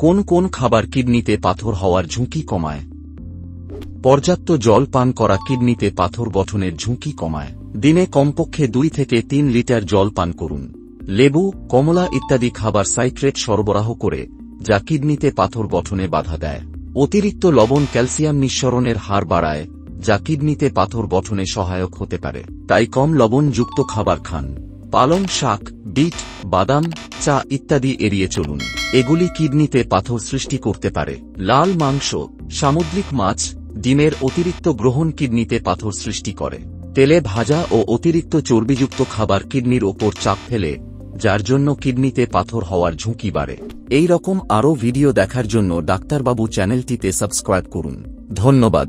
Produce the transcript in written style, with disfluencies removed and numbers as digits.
কোন কোন খাবার কিডনিতে পাথর হওয়ার ঝুঁকি কমায়? পর্যাপ্ত জল পান করা কিডনিতে পাথর গঠনের ঝুঁকি কমায়। দিনে কমপক্ষে 2 থেকে 3 লিটার জল পান করুন। লেবু, কমলা ইত্যাদি খাবার সাইট্রেট সরবরাহ করে, যা কিডনিতে পাথর গঠনে বাধা দেয়। অতিরিক্ত লবণ ক্যালসিয়াম নিঃসরণের হার বাড়ায়, যা কিডনিতে পাথর গঠনে সহায়ক হতে পারে। তাই কম লবণযুক্ত খাবার খান। পালং শাক, বিট, বাদাম, চা ইত্যাদি এড়িয়ে চলুন। এগুলি কিডনিতে পাথর সৃষ্টি করতে পারে। লাল মাংস, সামুদ্রিক মাছ, ডিমের অতিরিক্ত গ্রহণ কিডনিতে পাথর সৃষ্টি করে। তেলে ভাজা ও অতিরিক্ত চর্বিযুক্ত খাবার কিডনির ওপর চাপ ফেলে, যার জন্য কিডনিতে পাথর হওয়ার ঝুঁকি বাড়ে। এই রকম আরও ভিডিও দেখার জন্য ডাক্তারবাবু চ্যানেলটিতে সাবস্ক্রাইব করুন। ধন্যবাদ।